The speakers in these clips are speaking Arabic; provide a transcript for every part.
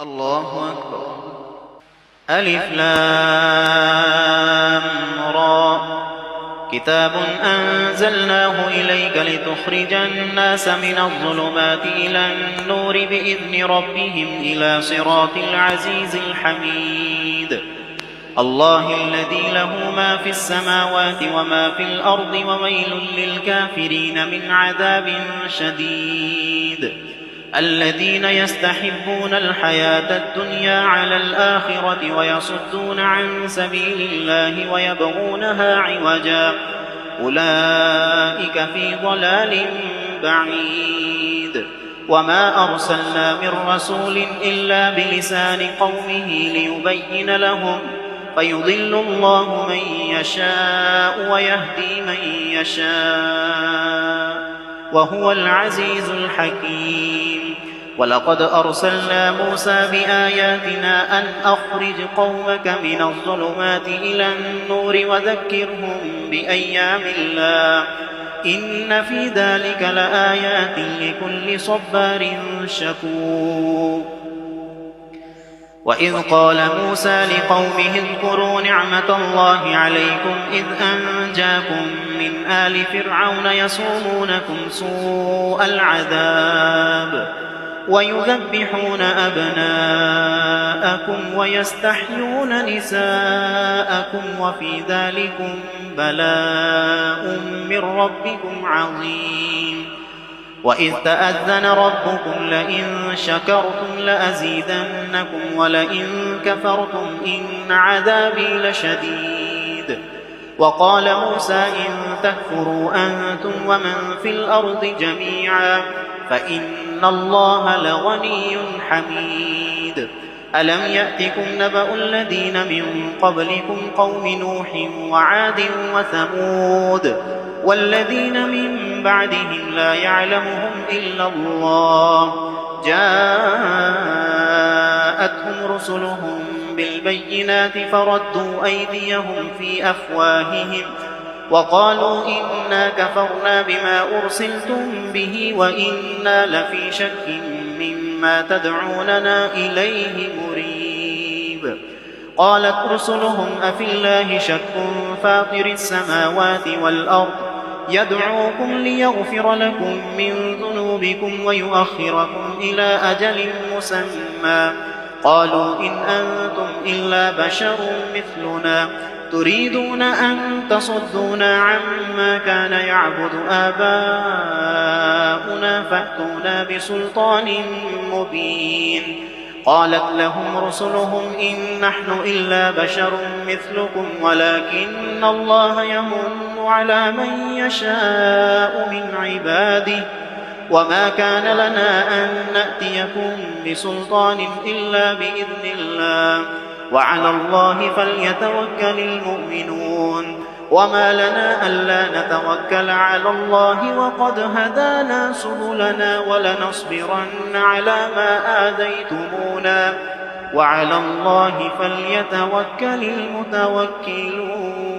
الله أكبر. ألف لام را. كتاب أنزلناه إليك لتخرج الناس من الظلمات إلى النور بإذن ربهم إلى صراط العزيز الحميد. الله الذي له ما في السماوات وما في الأرض وويل للكافرين من عذاب شديد. الذين يستحبون الحياة الدنيا على الآخرة ويصدون عن سبيل الله ويبغونها عوجا أولئك في ضلال بعيد. وما أرسلنا من رسول إلا بلسان قومه ليبين لهم فيضل الله من يشاء ويهدي من يشاء وهو العزيز الحكيم. ولقد أرسلنا موسى بآياتنا أن أخرج قومك من الظلمات إلى النور وذكرهم بأيام الله إن في ذلك لآيات لكل صبار شكور. وإذ قال موسى لقومه اذكروا نعمة الله عليكم إذ أنجاكم من آل فرعون يسومونكم سوء العذاب ويذبحون أبناءكم ويستحيون نساءكم وفي ذلكم بلاء من ربكم عظيم. وإذ تأذن ربكم لئن شكرتم لأزيدنكم ولئن كفرتم إن عذابي لشديد. وقال موسى إن تكفروا أنتم ومن في الأرض جميعا فإن الله لغني حميد. ألم يأتكم نبأ الذين من قبلكم قوم نوح وعاد وثمود والذين من بعدهم لا يعلمهم إلا الله جاءتهم رسلهم بالبينات فردوا أيديهم في أفواههم وقالوا إنا كفرنا بما أرسلتم به وإنا لفي شك مما تدعوننا إليه مريب. قالت رسلهم أفي الله شك فاطر السماوات والأرض يدعوكم ليغفر لكم من ذنوبكم ويؤخركم إلى أجل مسمى قالوا إن أنتم إلا بشر مثلنا تريدون أن تصدونا عما كان يعبد آباؤنا فأتونا بسلطان مبين. قالت لهم رسلهم إن نحن إلا بشر مثلكم ولكن الله يمن على من يشاء من عباده وما كان لنا أن نأتيكم بسلطان إلا بإذن الله وعلى الله فليتوكل المؤمنون. وما لنا ألا نتوكل على الله وقد هدانا سبلنا ولنصبرن على ما آذيتمونا وعلى الله فليتوكل المتوكلون.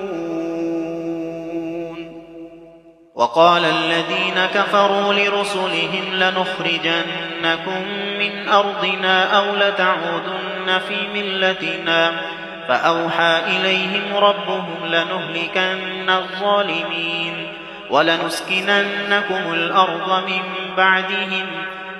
وقال الذين كفروا لرسلهم لنخرجنكم من أرضنا أو لتعودن في ملتنا فأوحى إليهم ربهم لنهلكن الظالمين ولنسكننكم الأرض من بعدهم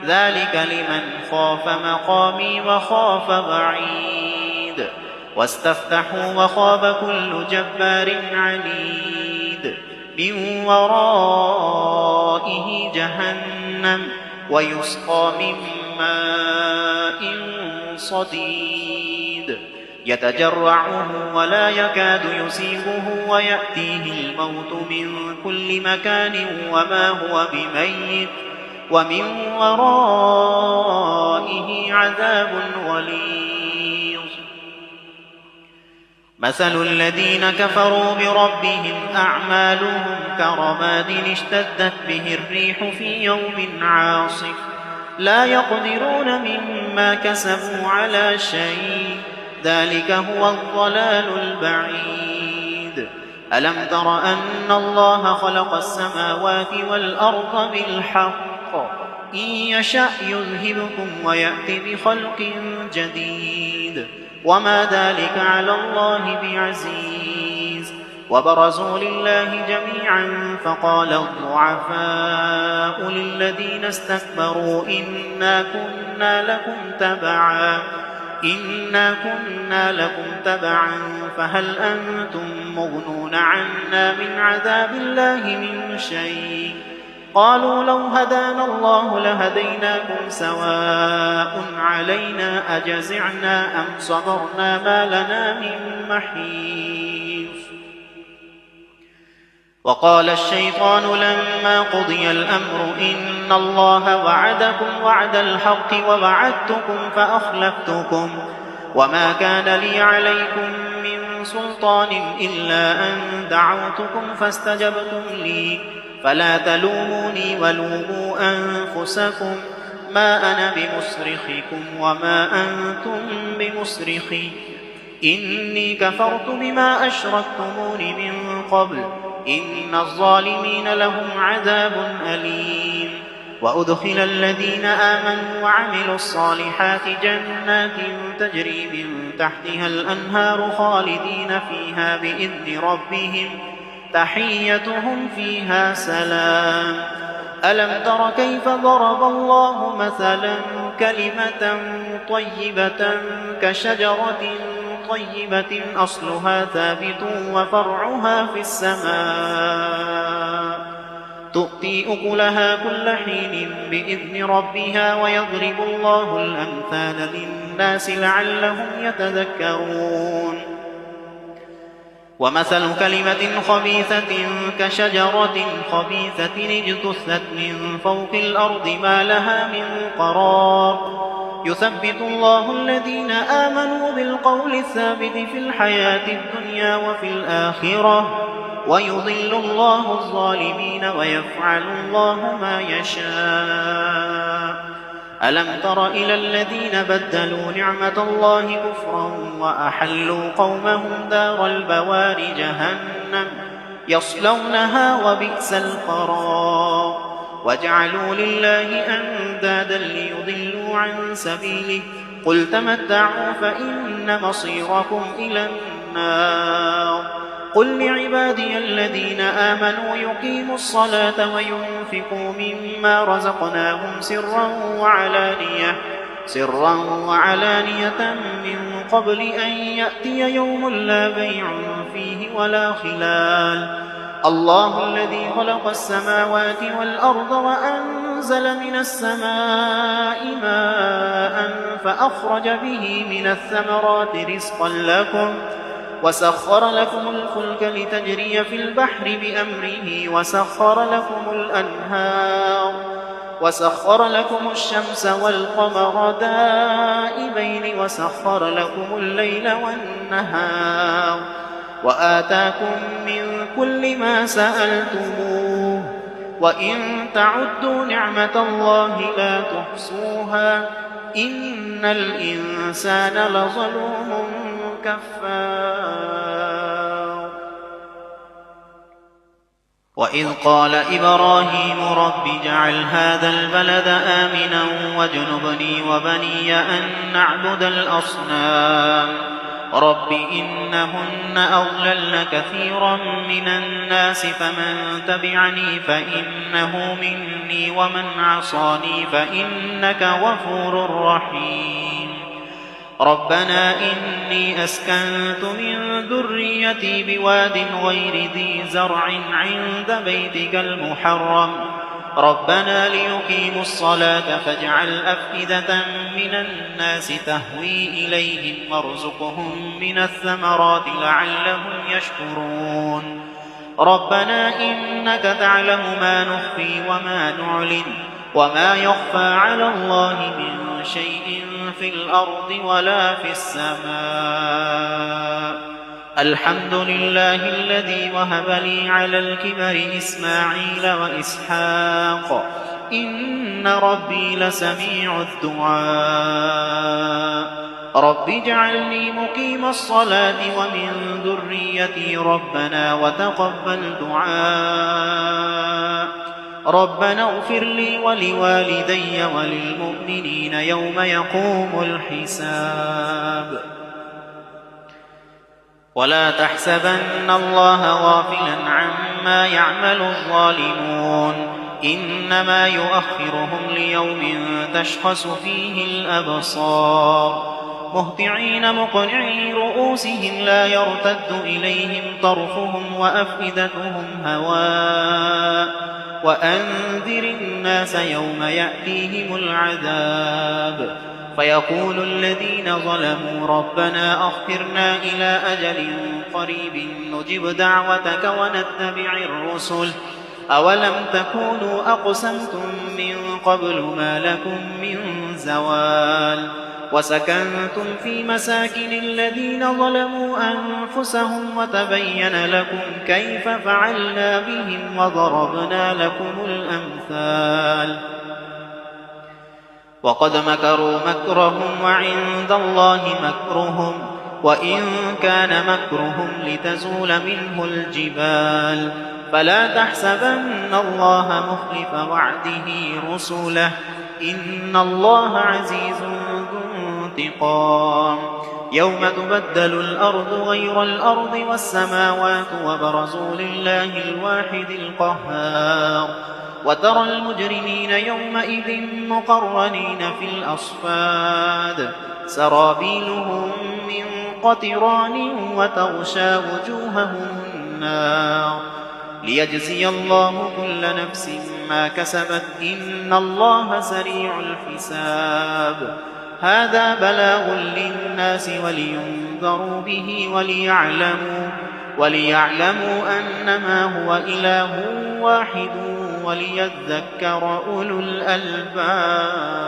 ذلك لمن خاف مقامي وخاف وعيد. واستفتحوا وخاب كل جبار عنيد من ورائه جهنم ويسقى من ماء صديد يتجرعه ولا يكاد يسيغه ويأتيه الموت من كل مكان وما هو بميت ومن ورائه عذاب غليظ. مثل الذين كفروا بربهم أعمالهم كرماد اشتدت به الريح في يوم عاصف لا يقدرون مما كسبوا على شيء ذلك هو الضلال البعيد. ألم تر أن الله خلق السماوات والأرض بالحق إن يشأ يذهبكم ويأت بخلق جديد وما ذلك على الله بعزيز. وبرزوا لله جميعا فقال الضعفاء للذين استكبروا إنا كنا لكم تبعا فهل أنتم مغنون عنا من عذاب الله من شيء. قالوا لو هدانا الله لهديناكم سواء علينا أجزعنا أم صبرنا ما لنا من محيص. وقال الشيطان لما قضي الأمر إن الله وعدكم وعد الحق ووعدتكم فأخلفتكم وما كان لي عليكم من سلطان إلا أن دعوتكم فاستجبتم لي فلا تلوموني ولوموا أنفسكم ما أنا بمصرخكم وما أنتم بمصرخي إني كفرت بما أشركتمون من قبل إن الظالمين لهم عذاب أليم. وأدخل الذين آمنوا وعملوا الصالحات جنات تجري من تحتها الأنهار خالدين فيها بإذن ربهم تحيتهم فيها سلام. ألم تر كيف ضرب الله مثلا كلمة طيبة كشجرة طيبة أصلها ثابت وفرعها في السماء تؤتي أكلها كل حين بإذن ربها ويضرب الله الأمثال للناس لعلهم يتذكرون. ومثل كلمة خبيثة كشجرة خبيثة اجتثت من فوق الأرض ما لها من قرار يثبت الله الذين آمنوا بالقول الثابت في الحياة الدنيا وفي الآخرة ويضل الله الظالمين ويفعل الله ما يشاء. ألم تر إلى الذين بدلوا نعمة الله كفرا وأحلوا قومهم دار البوار جهنم يصلونها وبئس القرار وجعلوا لله أندادا ليضلوا عن سبيله قل تمتعوا فإن مصيركم إلى النار. قل لعبادي الذين آمنوا يقيموا الصلاة وينفقوا مما رزقناهم سرا وعلانية من قبل أن يأتي يوم لا بيع فيه ولا خلال. الله الذي خلق السماوات والأرض وأنزل من السماء ماء فأخرج به من الثمرات رزقا لكم وسخر لكم الفلك لتجري في البحر بأمره وسخر لكم الشمس والقمر دائبين وسخر لكم الليل والنهار وآتاكم من كل ما سألتموه وإن تعدوا نعمة الله لا تحصوها إن الإنسان لظلوم كفار. وإذ قال إبراهيم رب اجعل هذا البلد آمنا واجنبني وبني أن نعبد الأصنام رب إنهن أضللن كثيرا من الناس فمن تبعني فإنه مني ومن عصاني فإنك غفور رحيم. ربنا إني أسكنت من ذريتي بواد غير ذي زرع عند بيتك المحرم ربنا ليقيموا الصلاة فاجعل أفئدة من الناس تهوي إليهم وارزقهم من الثمرات لعلهم يشكرون. ربنا إنك تعلم ما نخفي وما نعلن وما يخفى على الله من شيء في الأرض ولا في السماء. الحمد لله الذي وهب لي على الكبر إسماعيل وإسحاق إن ربي لسميع الدعاء. رب اجعلني مقيم الصلاة ومن ذريتي ربنا وتقبل دعاء. ربنا اغفر لي ولوالدي وللمؤمنين يوم يقوم الحساب. ولا تحسبن الله غافلا عما يعمل الظالمون إنما يؤخرهم ليوم تشخص فيه الأبصار مهطعين مقنعي رؤوسهم لا يرتد إليهم طرفهم وأفئدتهم هواء وأنذر الناس يوم يأتيهم العذاب فيقول الذين ظلموا ربنا أخرنا إلى أجل قريب نجب دعوتك ونتبع الرسل أولم تكونوا أقسمتم من قبل ما لكم من زوال وسكنتم في مساكن الذين ظلموا أنفسهم وتبين لكم كيف فعلنا بهم وضربنا لكم الأمثال وقد مكروا مكرهم وعند الله مكرهم وإن كان مكرهم لتزول منه الجبال فلا تحسبن الله مخلف وعده رسله إن الله عزيز ذو انتقام يوم تبدل الأرض غير الأرض والسماوات وبرزوا لله الواحد القهار وترى المجرمين يومئذ مقرنين في الأصفاد سرابيلهم من قطران وتغشى وجوههم النار ليجزي الله كل نفس ما كسبت إن الله سريع الحساب هذا بلاغ للناس ولينذروا به وليعلموا أنما هو إله واحد وليذكر أولو الألباب.